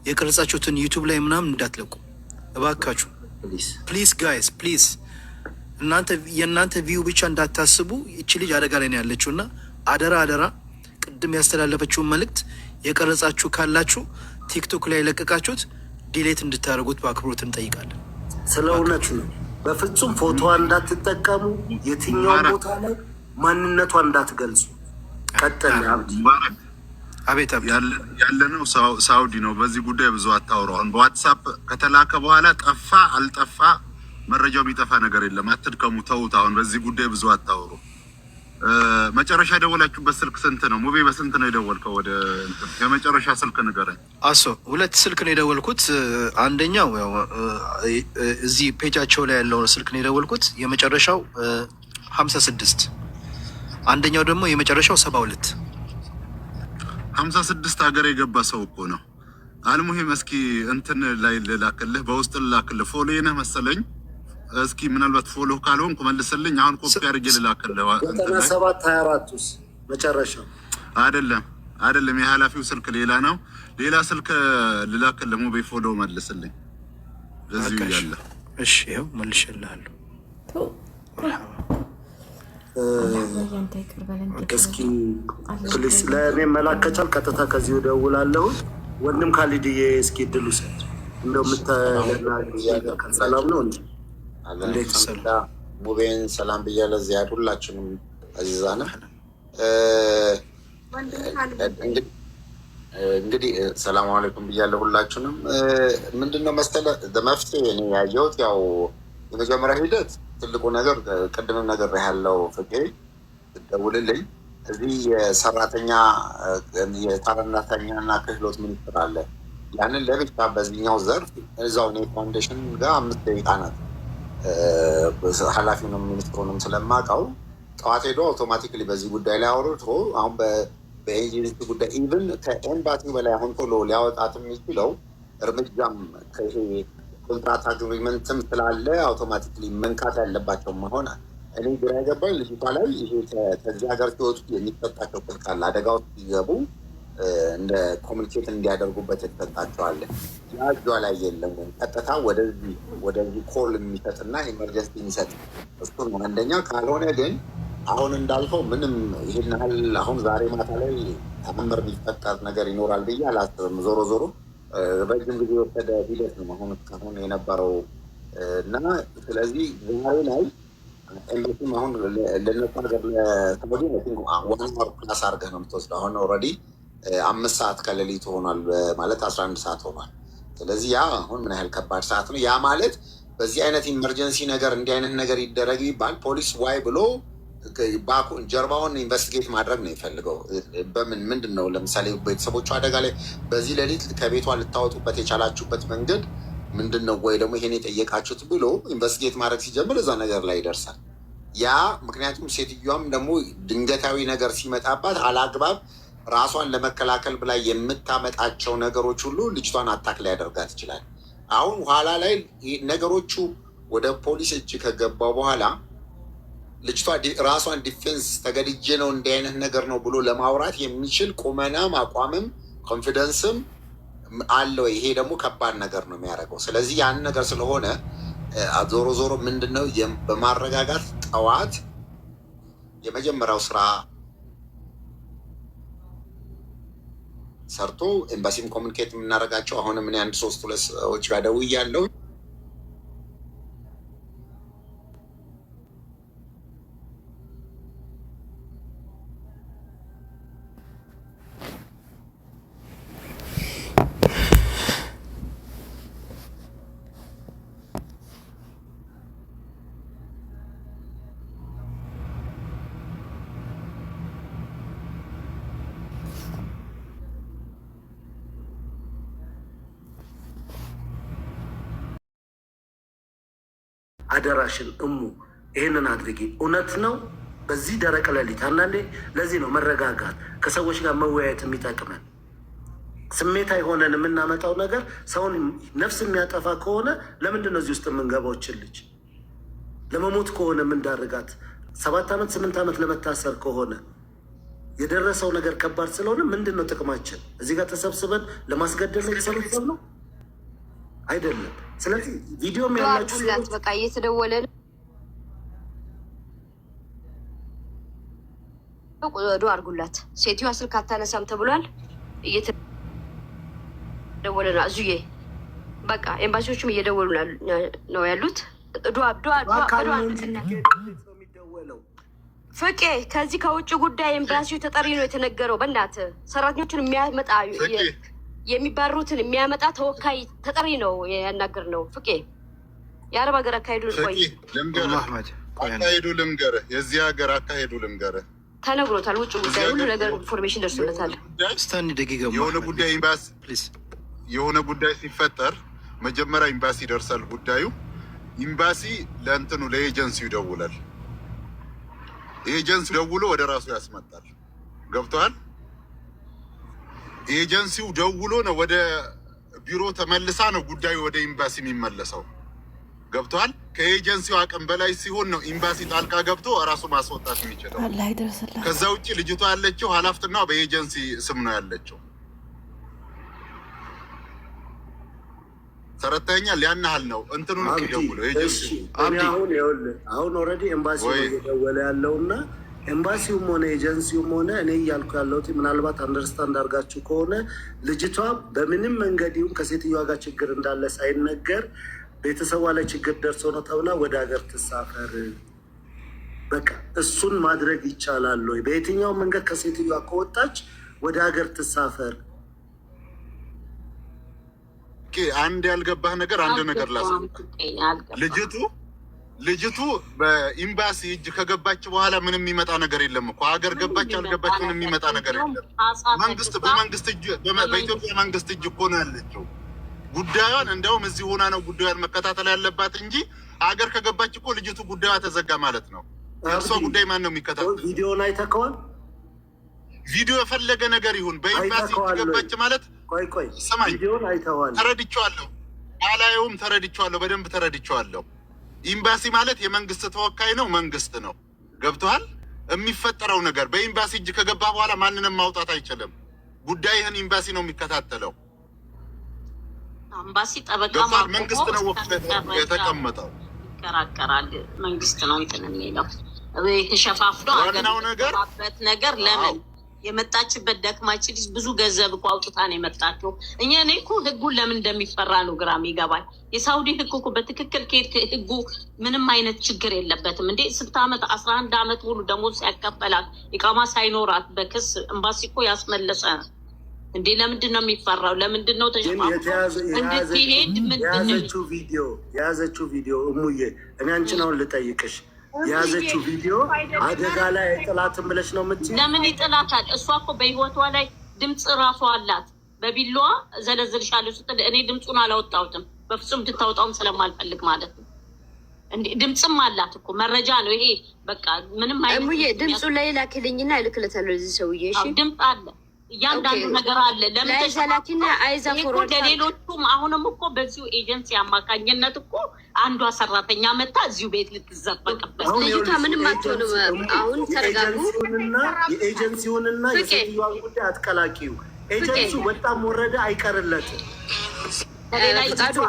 የቀረጻችሁትን ዩቱብ ላይ ምናምን እንዳትለቁ እባካችሁ። ፕሊዝ ጋይስ ፕሊዝ፣ የእናንተ ቪው ብቻ እንዳታስቡ። እቺ ልጅ አደጋ ላይ ነው ያለችው እና አደራ ቅድም ያስተላለፈችውን መልእክት የቀረጻችሁ ካላችሁ ቲክቶክ ላይ የለቀቃችሁት ዲሌት እንድታደርጉት በአክብሮት እንጠይቃለን። ስለ እውነት ነው። በፍጹም ፎቶዋ እንዳትጠቀሙ፣ የትኛውን ቦታ ላይ ማንነቷ እንዳትገልጹ። ቀጥል አብዲ። አቤት ያለነው ሳውዲ ነው። በዚህ ጉዳይ ብዙ አታውረዋን። በዋትሳፕ ከተላከ በኋላ ጠፋ አልጠፋ መረጃው ቢጠፋ ነገር የለም። አትድከሙ፣ ተውት። አሁን በዚህ ጉዳይ ብዙ አታውሩ። መጨረሻ የደወላችሁበት ስልክ ስንት ነው? ሙቤ በስንት ነው የደወልከው? ወደ የመጨረሻ ስልክ ንገረኝ። 2 ስልክ ነው የደወልኩት። አንደኛው ያው እዚህ ፔጃቸው ላይ ያለው ስልክ ነው የደወልኩት፣ የመጨረሻው 56። አንደኛው ደግሞ የመጨረሻው 72። 56 ሀገር የገባ ሰው እኮ ነው። አልሙሂም እስኪ እንትን ላይ ልላክልህ፣ በውስጥ ልላክልህ። ፎሎ ነህ መሰለኝ። እስኪ ምናልባት ፎሎ ካልሆንኩ መልስልኝ። አሁን ኮፒ አድርጌ ልላክልህ። 9724 ውስጥ መጨረሻው አይደለም የኃላፊው ስልክ ሌላ ነው። ሌላ ስልክ ልላክልህ። ሙቤ ፎሎ መልስልኝ እዚሁ ያለ። እሺ ይኸው መልሼልሃለሁ። እስኪ ፕሊስ ለእኔ መላክ ከቻልክ ቀጥታ ከዚህ እደውላለሁ። ወንድም ካሊድዬ እስኪ እድሉ ሰጥ እንደው ሰላም ነው እንዴ? እንዴት ሙቤን ሰላም ብያለሁ። ዚያድ ሁላችንም አዚዛ ነህ። እንግዲህ ሰላም አለይኩም ብያለሁ ሁላችንም። ምንድነው መሰለህ መፍትሄ እኔ ያየሁት ያው የመጀመሪያ ሂደት ትልቁ ነገር ቅድምም ነገር ያለው ፍቅሬ ትደውልልኝ እዚህ የሰራተኛ የሰራተኛና ክህሎት ሚኒስትር አለ። ያንን ለብቻ በዚህኛው ዘርፍ እዛው እኔ ፋውንዴሽን ጋር 5 ደቂቃ ናት። ኃላፊውንም ሚኒስትሩንም ስለማውቀው ጠዋት ሄዶ አውቶማቲክሊ በዚህ ጉዳይ ላይ አውርቶ አሁን በኤጀንሲ ጉዳይ ኢቭን ከኤምባሲው በላይ አሁን ቶሎ ሊያወጣት የሚችለው እርምጃም ኮንትራት አግሪመንትም ስላለ አውቶማቲክሊ መንካት ያለባቸው መሆን እኔ ግራ የገባኝ ልጅቷ ላይ ይሄ ከዚህ ሀገር ሲወጡ የሚሰጣቸው ቅጥ ካለ አደጋ ውስጥ ሲገቡ እንደ ኮሚኒኬት እንዲያደርጉበት የተሰጣቸዋለ ያ እጇ ላይ የለም። ቀጥታ ወደዚህ ኮል የሚሰጥና ኢመርጀንሲ የሚሰጥ እሱ ነው አንደኛ። ካልሆነ ግን አሁን እንዳልከው ምንም ይህን ያህል አሁን ዛሬ ማታ ላይ ተአምር የሚፈጠር ነገር ይኖራል ብዬ አላስብም። ዞሮ ዞሮ ረጅም ጊዜ የወሰደ ሂደት ነው አሁን እስካሁን የነበረው እና ስለዚህ ዛሬ ላይ ኤምባሲም አሁን ለነሱ ሀገር ለሳውዲ ዋን ወር ፕላስ አድርገህ ነው የምትወስደው። አሁን ኦልሬዲ 5 ሰዓት ከሌሊቱ ሆኗል ማለት 11 ሰዓት ሆኗል። ስለዚህ ያ አሁን ምን ያህል ከባድ ሰዓት ነው። ያ ማለት በዚህ አይነት ኢመርጀንሲ ነገር እንዲህ አይነት ነገር ይደረግ ይባል ፖሊስ ዋይ ብሎ ጀርባውን ኢንቨስቲጌት ማድረግ ነው የሚፈልገው። በምን ምንድን ነው ለምሳሌ ቤተሰቦቹ አደጋ ላይ በዚህ ሌሊት ከቤቷ ልታወጡበት የቻላችሁበት መንገድ ምንድን ነው ወይ ደግሞ ይሄን የጠየቃችሁት ብሎ ኢንቨስቲጌት ማድረግ ሲጀምር እዛ ነገር ላይ ይደርሳል። ያ ምክንያቱም ሴትዮዋም ደግሞ ድንገታዊ ነገር ሲመጣባት አላግባብ ራሷን ለመከላከል ብላ የምታመጣቸው ነገሮች ሁሉ ልጅቷን አታክ ላይ ያደርጋት ይችላል። አሁን ኋላ ላይ ነገሮቹ ወደ ፖሊስ እጅ ከገባው በኋላ ልጅቷ ራሷን ዲፌንስ ተገድጄ ነው እንዲህ አይነት ነገር ነው ብሎ ለማውራት የሚችል ቁመናም አቋምም ኮንፊደንስም አለው። ይሄ ደግሞ ከባድ ነገር ነው የሚያደርገው። ስለዚህ ያን ነገር ስለሆነ ዞሮ ዞሮ ምንድነው በማረጋጋት ጠዋት የመጀመሪያው ስራ ሰርቶ ኤምባሲም ኮሚኒኬት የምናደርጋቸው አሁንም እኔ 1-3 ሰዎች ጋር ደውያለሁ። አደራሽን ይህንን አድርጊ። እውነት ነው። በዚህ ደረቅ ሌሊት አንዳንዴ ለዚህ ነው መረጋጋት ከሰዎች ጋር መወያየት የሚጠቅመን። ስሜታዊ ሆነን የምናመጣው ነገር ሰውን ነፍስ የሚያጠፋ ከሆነ ለምንድን ነው እዚህ ውስጥ የምንገባው? ልጅ ለመሞት ከሆነ የምንዳርጋት 7 ዓመት 8 ዓመት ለመታሰር ከሆነ የደረሰው ነገር ከባድ ስለሆነ ምንድን ነው ጥቅማችን? እዚህ ጋር ተሰብስበን ለማስገደል ነው የተሰበሰብ ነው አይደለም። ስለዚህ ቪዲዮ ያላችሁ በቃ እየተደወለ ዶ አድርጉላት። ሴትዮዋ ስልክ አታነሳም ተብሏል። እየተደወለ ነው። አዙዬ በቃ ኤምባሲዎችም እየደወሉ ነው ያሉት። ፍቄ ከዚህ ከውጭ ጉዳይ ኤምባሲው ተጠሪ ነው የተነገረው። በእናትህ ሰራተኞችን የሚያመጣ የሚባሩትን የሚያመጣ ተወካይ ተጠሪ ነው ያናገር ነው። ፍቄ የአረብ ሀገር አካሄዱ ልምገርህ፣ የዚህ ሀገር አካሄዱ ልምገርህ ተነግሮታል። ውጭ ጉዳይ ሁሉ ነገር ኢንፎርሜሽን ደርሶለታል። የሆነ ጉዳይ ሲፈጠር መጀመሪያ ኤምባሲ ይደርሳል ጉዳዩ። ኤምባሲ ለእንትኑ ለኤጀንሲው ይደውላል። ኤጀንሲው ደውሎ ወደ ራሱ ያስመጣል። ገብተዋል። ኤጀንሲው ደውሎ ነው ወደ ቢሮ ተመልሳ ነው ጉዳዩ ወደ ኤምባሲ የሚመለሰው። ገብተዋል። ከኤጀንሲው አቅም በላይ ሲሆን ነው ኤምባሲ ጣልቃ ገብቶ እራሱ ማስወጣት የሚችለው። ከዛ ውጭ ልጅቷ ያለችው ኃላፊነቷ በኤጀንሲ ስም ነው ያለችው። ተረተኛል። ያን ያህል ነው እንትኑን የሚደውለው አሁን ኦልሬዲ ኤምባሲ ነው እየደወለ ያለውና ኤምባሲውም ሆነ ኤጀንሲውም ሆነ እኔ እያልኩ ያለሁት ምናልባት አንደርስታንድ አድርጋችሁ ከሆነ ልጅቷ በምንም መንገድ ይሁን ከሴትዮዋ ጋር ችግር እንዳለ ሳይነገር ቤተሰቧ ላይ ችግር ደርሶ ነው ተብላ ወደ ሀገር ትሳፈር። በቃ እሱን ማድረግ ይቻላል ወይ? በየትኛው መንገድ ከሴትዮዋ ከወጣች ወደ ሀገር ትሳፈር። አንድ ያልገባህ ነገር አንድ ነገር ልጅቱ በኤምባሲ እጅ ከገባች በኋላ ምንም የሚመጣ ነገር የለም እኮ። ሀገር ገባች አልገባች ምንም የሚመጣ ነገር የለም። በኢትዮጵያ መንግስት እጅ እኮ ነው ያለችው። ጉዳዩን እንደውም እዚህ ሆና ነው ጉዳዩን መከታተል ያለባት እንጂ ሀገር ከገባች እኮ ልጅቱ ጉዳዩ ተዘጋ ማለት ነው። የእርሷ ጉዳይ ማን ነው የሚከታተል? ቪዲዮን አይተከዋል። ቪዲዮ የፈለገ ነገር ይሁን በኤምባሲ እጅ ገባች ማለት ስማኝ፣ ተረድቼዋለሁ። አላየውም፣ ተረድቼዋለሁ፣ በደንብ ተረድቼዋለሁ። ኤምባሲ ማለት የመንግስት ተወካይ ነው፣ መንግስት ነው። ገብቶሃል? የሚፈጠረው ነገር በኤምባሲ እጅ ከገባ በኋላ ማንንም ማውጣት አይችልም። ጉዳይህን ኤምባሲ ነው የሚከታተለው። ኤምባሲ ጠበቃ መንግስት ነው የተቀመጠው፣ ይከራከራል። መንግስት ነው እንትን የሚለው የተሸፋፍዶ ነገር ለምን የመጣችበት ደክማች ልጅ ብዙ ገንዘብ እኮ አውጥታ ነው የመጣችው። እኔ እኮ ህጉን ለምን እንደሚፈራ ነው ግራም ይገባል። የሳውዲ ህግ እኮ በትክክል ህጉ ምንም አይነት ችግር የለበትም እንዴ። 6 ዓመት 11 ዓመት ሙሉ ደሞዝ ሲያቀበላት ኢቃማ ሳይኖራት በክስ ኤምባሲ እኮ ያስመለሰ እንዴ። ለምንድን ነው የሚፈራው? ለምንድን ነው እንድትሄድ የያዘችው ቪዲዮ እሙዬ፣ እኔ አንቺን አሁን ልጠይቅሽ የያዘችው ቪዲዮ አደጋ ላይ ጥላትን ብለሽ ነው የምትይው? ለምን ይጥላታል? እሷ እኮ በህይወቷ ላይ ድምፅ ራሷ አላት። በቢላዋ ዘለዝልሻለሁ ስትል እኔ ድምፁን አላወጣሁትም በፍጹም፣ እንድታወጣውም ስለማልፈልግ ማለት ነው። እንዴ ድምፅም አላት እኮ መረጃ ነው ይሄ። በቃ ምንም አይነት እሙዬ ድምፁ ላይ ላክልኝና እልክለታለሁ እዚህ ሰውዬ። እሺ ድምፅ አለ፣ እያንዳንዱ ነገር አለ። ለምን ተላኪና አይዛ ፎርዋርድ ለሌሎቹም አሁንም እኮ በዚሁ ኤጀንሲ አማካኝነት እኮ አንዷ ሰራተኛ መጣ እዚሁ ቤት ልትዘበቅበት። ልጅቷ ምንም አትሆንም። አሁን ተረጋጉ። የኤጀንሲውንና የሴትዮዋን ጉዳይ አትቀላቂው። ኤጀንሲው በጣም ወረደ አይቀርለትም።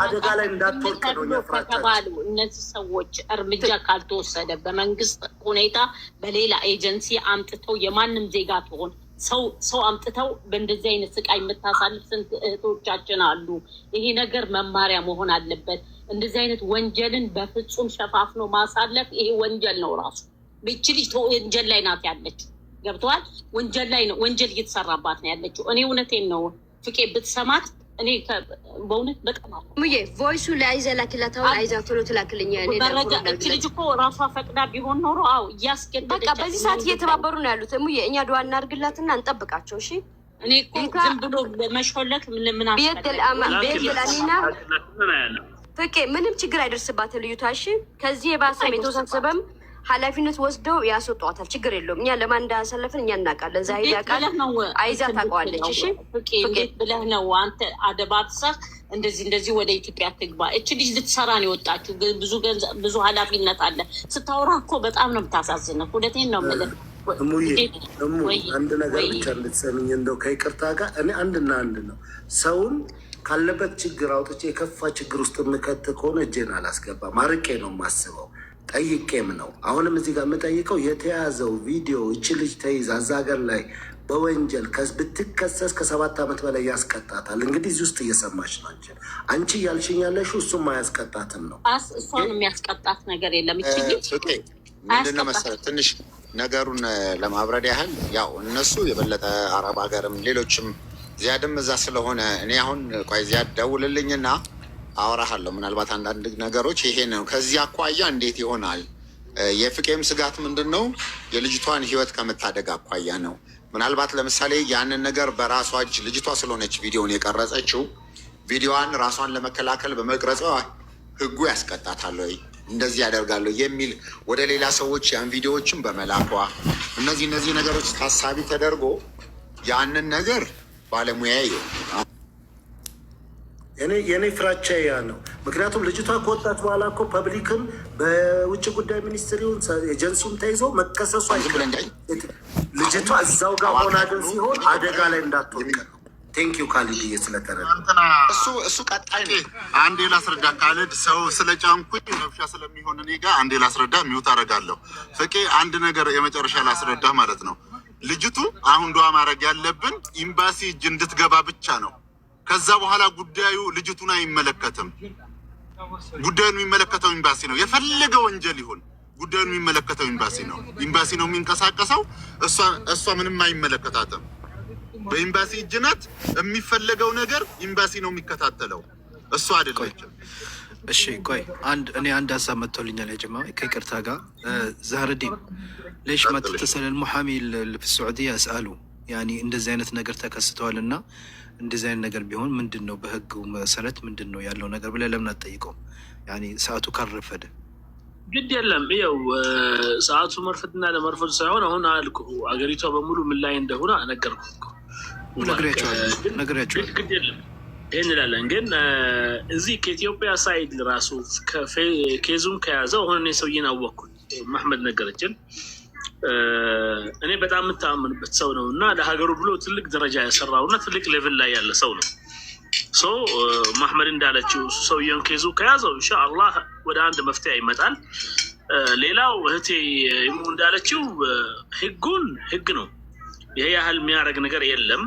አደጋ ላይ እንዳትወርቅ ነው የተባሉ እነዚህ ሰዎች እርምጃ ካልተወሰደ በመንግስት ሁኔታ በሌላ ኤጀንሲ አምጥተው የማንም ዜጋ ትሆን ሰው አምጥተው በእንደዚህ አይነት ስቃይ የምታሳልፍ ስንት እህቶቻችን አሉ። ይሄ ነገር መማሪያ መሆን አለበት። እንደዚህ አይነት ወንጀልን በፍጹም ሸፋፍኖ ማሳለፍ ይሄ ወንጀል ነው ራሱ። ይቺ ልጅ ወንጀል ላይ ናት ያለችው። ገብተዋል? ወንጀል ላይ ነው፣ ወንጀል እየተሰራባት ነው ያለችው። እኔ እውነቴን ነው ፍቄ ብትሰማት እኔ በእውነት በጣም ሙዬ ቮይሱ ለአይዛ ላክላታው። አይዛ ቶሎ ትላክልኛ። እቺ ልጅ እኮ ራሷ ፈቅዳ ቢሆን ኖሮ እያስገደደች በቃ በዚህ ሰዓት እየተባበሩ ነው ያሉት። ሙዬ እኛ ድዋ እናድርግላትና እንጠብቃቸው። እሺ እኔ እኮ ዝም ብሎ መሾለክ ምን ቤትላኒና ፍቄ ምንም ችግር አይደርስባትም ልዩቷ። እሺ ከዚህ የባሰም የተወሳሰበም ኃላፊነት ወስደው ያስወጧታል። ችግር የለውም። እኛ ለማን እንዳያሳለፍን እኛ እናውቃለን። ዛሬ ያውቃል፣ አይዛ ታውቀዋለች። እሺ እንዴት ብለህ ነው አንተ አደባብሰህ እንደዚህ ወደ ኢትዮጵያ ትግባ? እች ልጅ ልትሰራ ነው የወጣችው። ብዙ ገንዘብ ብዙ ኃላፊነት አለ። ስታወራ እኮ በጣም ነው የምታሳዝነው። ሁለቴን ነው የምልህ። አንድ ነገር ብቻ እንድትሰሚኝ እንደው ከይቅርታ ጋር እኔ አንድና አንድ ነው። ሰውን ካለበት ችግር አውጥቼ የከፋ ችግር ውስጥ የምከት ከሆነ እጄን አላስገባም። አርቄ ነው የማስበው፣ ጠይቄም ነው። አሁንም እዚህ ጋር የምጠይቀው የተያዘው ቪዲዮ እች ልጅ ተይዛ እዛ ሀገር ላይ በወንጀል ብትከሰስ ከ7 ዓመት በላይ ያስቀጣታል። እንግዲህ እዚህ ውስጥ እየሰማች ነው አንቺ እያልሽኝ ያለሽው፣ እሱም አያስቀጣትም ነው። እሷን የሚያስቀጣት ነገር የለም። ምንድነው መሰለህ ትንሽ ነገሩን ለማብረድ ያህል ያው እነሱ የበለጠ አረብ ሀገርም ሌሎችም ዚያድም እዛ ስለሆነ እኔ አሁን ቆይ ዚያድ ደውልልኝና አወራሃለሁ። ምናልባት አንዳንድ ነገሮች ይሄ ነው ከዚህ አኳያ እንዴት ይሆናል። የፍቄም ስጋት ምንድን ነው የልጅቷን ህይወት ከመታደግ አኳያ ነው። ምናልባት ለምሳሌ ያንን ነገር በራሷ እጅ ልጅቷ ስለሆነች ቪዲዮን የቀረጸችው ቪዲዮዋን ራሷን ለመከላከል በመቅረጿ ህጉ ያስቀጣታል ወይ እንደዚህ ያደርጋሉ የሚል ወደ ሌላ ሰዎች ያን ቪዲዮዎችን በመላኳ እነዚህ ነገሮች ታሳቢ ተደርጎ ያንን ነገር ባለሙያ የኔ ፍራቻ ያ ነው። ምክንያቱም ልጅቷ ከወጣች በኋላ እኮ ፐብሊክም በውጭ ጉዳይ ሚኒስትሪውን ኤጀንሲውም ተይዞ መከሰሱ አይችልም። ልጅቷ እዛው ጋር ሆና ግን ሲሆን አደጋ ላይ እንዳትወድቅ ነው። ቴንኪዩ ካሊድ ስለተረዳ እሱ ቀጣይ ነው። አንዴ ላስረዳ ካሊድ ሰው ስለጫንኩኝ ረብሻ ስለሚሆን እኔ ጋር አንዴ ላስረዳ ሚውት አደርጋለሁ። ፍቄ አንድ ነገር የመጨረሻ ላስረዳ ማለት ነው። ልጅቱ አሁን ዱዓ ማድረግ ያለብን ኤምባሲ እጅ እንድትገባ ብቻ ነው። ከዛ በኋላ ጉዳዩ ልጅቱን አይመለከትም። ጉዳዩን የሚመለከተው ኤምባሲ ነው። የፈለገ ወንጀል ይሁን ጉዳዩን የሚመለከተው ኤምባሲ ነው። ኤምባሲ ነው የሚንቀሳቀሰው። እሷ ምንም አይመለከታትም። በኤምባሲ እጅ ናት። የሚፈለገው ነገር ኤምባሲ ነው የሚከታተለው፣ እሷ አይደለችም። እሺ ቆይ እኔ አንድ ሀሳብ መጥቶልኛል። የጀማ ከይቅርታ ጋር ዛህርዲን ليش ما تتصل المحامي في السعودية اسأله يعني እንደዚህ አይነት ነገር ተከስተዋል እና እንደዚህ አይነት ነገር ቢሆን ምንድነው በህግ መሰረት ምንድነው ያለው ነገር ብለህ ለምን አትጠይቀውም? يعني ሰዓቱ ካረፈደ ግድ የለም። ይኸው ሰዓቱ መርፈድና ለመርፈድ ሳይሆን አሁን አልኩህ አገሪቷ በሙሉ ምን ላይ እንደሆነ ነገርኩህ እኮ ነግሬያቸዋለሁ። ግድ የለም ይህን እንላለን። ግን እዚህ ከኢትዮጵያ ሳይድ ራሱ ኬዙን ከያዘው አሁን እኔ ሰውዬን አወቅኩት። መሐመድ ነገረችን። እኔ በጣም የምታምንበት ሰው ነው እና ለሀገሩ ብሎ ትልቅ ደረጃ ያሰራው እና ትልቅ ሌቭል ላይ ያለ ሰው ነው። መሐመድ እንዳለችው ሰውየውን ኬዙ ከያዘው ኢንሻአላህ ወደ አንድ መፍትሄ ይመጣል። ሌላው እህቴ እንዳለችው ህግ ነው። ይሄ ያህል የሚያደርግ ነገር የለም።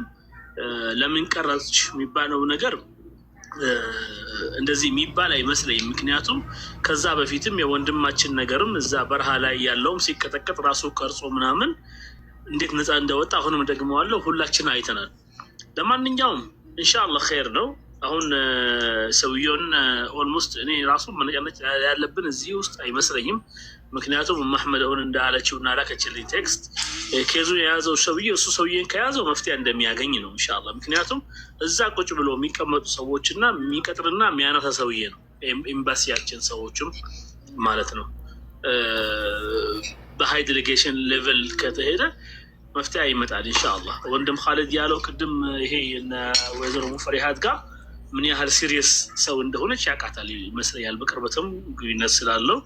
ለምን ቀረጽሽ የሚባለው ነገር እንደዚህ የሚባል አይመስለኝም። ምክንያቱም ከዛ በፊትም የወንድማችን ነገርም እዛ በረሃ ላይ ያለውም ሲቀጠቀጥ ራሱ ቀርጾ ምናምን እንዴት ነፃ እንደወጣ አሁንም ደግመዋለሁ፣ ሁላችን አይተናል። ለማንኛውም ኢንሻአላህ ኸይር ነው። አሁን ሰውየውን ኦልሞስት እኔ ራሱ መነጫነጭ ያለብን እዚህ ውስጥ አይመስለኝም። ምክንያቱም መሐመድ አሁን እንዳለችው እና ላከችልኝ ቴክስት ኬዙ የያዘው ሰውዬ እሱ ሰውዬን ከያዘው መፍትሄ እንደሚያገኝ ነው ኢንሻአላህ። ምክንያቱም እዛ ቁጭ ብሎ የሚቀመጡ ሰዎችና የሚቀጥርና የሚያነሳ ሰውዬ ነው። ኤምባሲያችን ሰዎችም ማለት ነው። በሀይ ዴሌጌሽን ሌቨል ከተሄደ መፍትሄ ይመጣል ኢንሻአላህ። ወንድም ካሊድ ያለው ቅድም ይሄ ወይዘሮ ሙፈሪሃት ጋር ምን ያህል ሲሪየስ ሰው እንደሆነች ያውቃታል ይመስለኛል፣ በቅርበትም ግንኙነት ስላለው።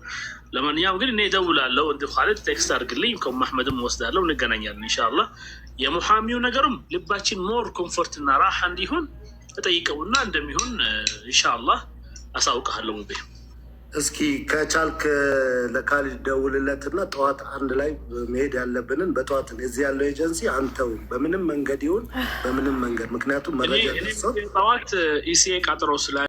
ለማንኛውም ግን እኔ እደውላለሁ፣ ወንድም ካሊድ ቴክስት አድርግልኝ፣ ከመሐመድም ወስዳለሁ፣ እንገናኛለን ኢንሻአላህ። የሙሐሚው ነገርም ልባችን ሞር ኮምፎርት እና ራሓ እንዲሆን ተጠይቀውና እንደሚሆን ኢንሻአላህ አሳውቅሃለሁ። ሙቤ እስኪ ከቻልክ ለካሊድ ደውልለትና ጠዋት አንድ ላይ መሄድ ያለብንን በጠዋት እዚህ ያለው ኤጀንሲ አንተው በምንም መንገድ ይሁን በምንም መንገድ፣ ምክንያቱም መረጃ ጠዋት ኢሲኤ ቀጥሮ ስላለ